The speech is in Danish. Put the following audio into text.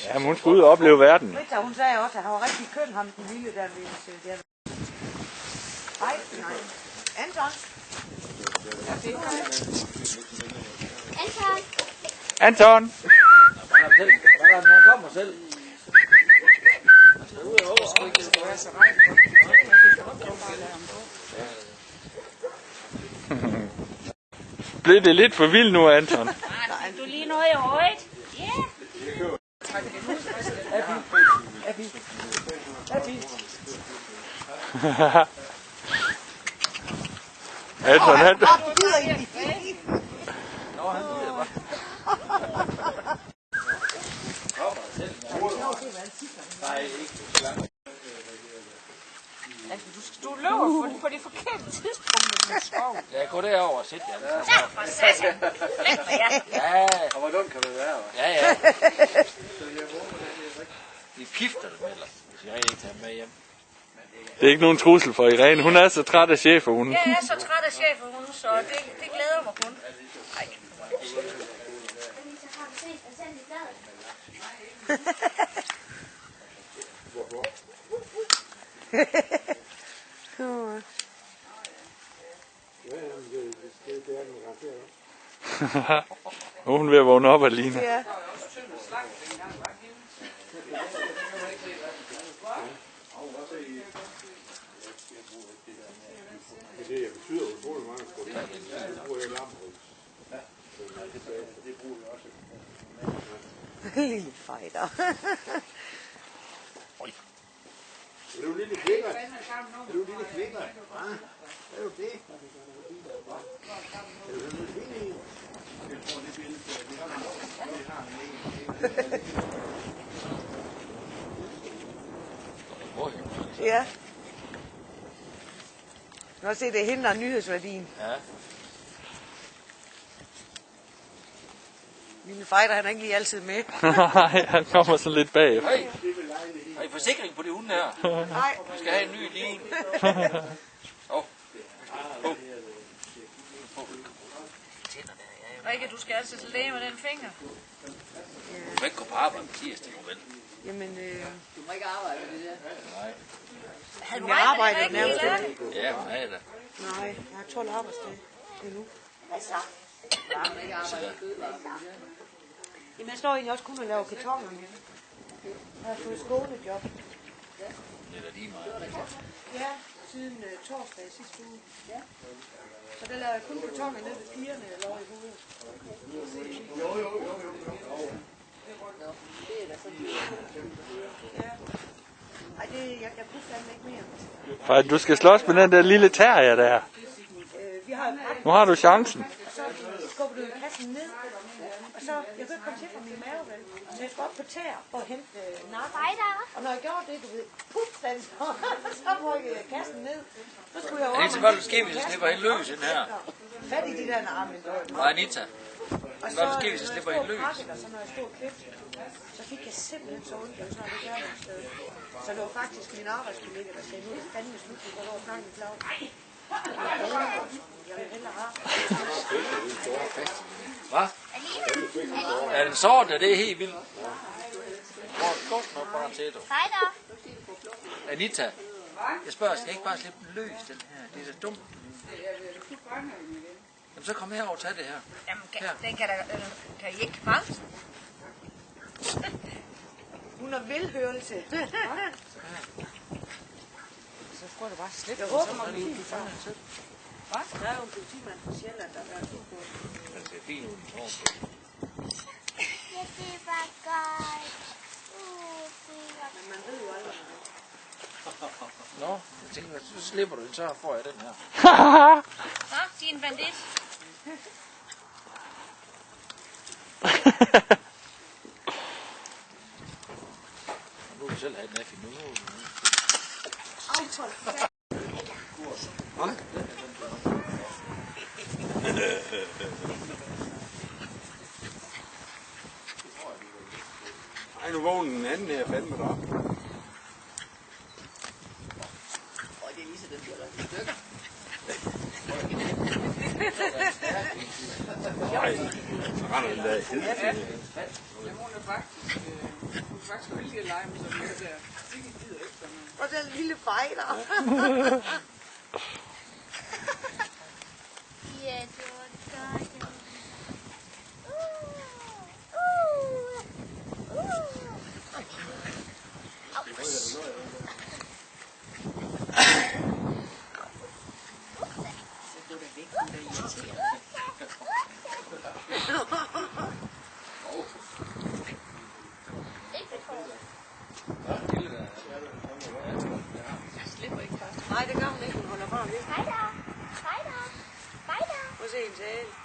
Ja, hun skal ud og opleve verden. Rita, hun sagde også, at han var rigtig køn, ham den lille der ved der. Nej. Anton. Anton! Han kommer selv. Blev det lidt for vildt nu, Anton? Du lige noget i øjet. Ja. Anton, han... Du løber på det forkerte tidspunkt med skov. Ja, gå derover og sæt jer. Ja, for satan. Ja, Og hvor dumt kan det være? ja. De pifter det med dig, hvis jeg ikke tager med hjem. Det er ikke nogen trussel for Irene. Hun er så træt af cheferhunden. Jeg er så træt af cheferhunden, så det glæder mig kun. Ej. Hun er ved at vågne op alene. Ja. Det betyder utrolig mange for det. Det bruger jeg lammerhus. Det bruger vi også. Lille fejder. Er du en lille kvikker? Er du en lille kvikker? Ja, er du det? Er du en lille kvikker? Jeg tror, det billede, det har han ikke. Ja. Nu kan se, det er hende, der er nyhedsværdien. Ja. Lille fejder, han er ikke lige altid med. Nej, han kommer så lidt bagefter. Hey, har I forsikring på det hunde her? Nej. Vi skal have en ny lige. Rikke, du skal altså til læge med den finger. Du må ikke gå på arbejde på tirsdag, nu vel? Jamen, Du må ikke arbejde med det der. Nej. Havde jeg arbejder nærmest ikke. Ja, hun er det. Nej, jeg har 12 arbejdsdage endnu. Altså. Du må ikke arbejde med fødevarer. Jamen, jeg står egentlig også kun og laver kartonerne. Jeg har fået skånejob. Det er da lige meget. Ja, siden torsdag sidste uge. Ja. Så der laver jeg kun kartoner ned ved pigerne eller over i hovedet. Det er da sådan. Ja. Ej, jeg kunne fandme ikke mere. For du skal slås med den der lille terrier der. Vi har Nu har du chancen. så skubber du kassen ned, og så, jeg kan ikke komme til fra min mave, vel? Så jeg skal op på tæer for at hente nakken. Og når jeg gjorde det, du ved, så rykkede jeg kassen ned. Så skulle jeg over. Anita, hvad der sker, hvis jeg slipper hende løs ind her? Fat i de der arme. Og Anita, Og hvad der sker, hvis jeg slipper hende løs? Og så når jeg stod og klippede, så fik jeg simpelthen så ondt, jeg snart ikke gøre det sted. Så det var faktisk min arbejdskollega, der sagde, nu er det fandme slut, du går over og snakke med Claus. Jeg vil hellere have. Hvad? Er den sort, er det helt vildt? Hvor godt nok bare til, du. Anita, jeg spørger, skal jeg ikke bare slippe den løs, den her? Det er så dumt. Jamen, så kom her og tag det her. Jamen, den kan I ikke fange? Hun har velhørelse. Så skulle det bare slippe. Jeg håber, man kan få den selv. Hvad? Der er jo en politimand fra Sjælland, der er på. Den ser fint ud. Men man ved jo aldrig. Nå, jeg tænker, så slipper du den, så får jeg den her. Nå, din bandit. Nu vil du selv have den af nu. Ej, nu vågner den anden her fandme derop. Og det er lige så, den bliver rigtig stykker. Nej, så render den der hele tiden. Jamen, hun er faktisk vældig at lege med sådan noget der. Det gider ikke sådan noget. Og den lille fejler. Ja, det var godt. Nej, det gør hun ikke. Hun holder bare ved. Hej da. Hej da. Hej da. Prøv at se hende tale.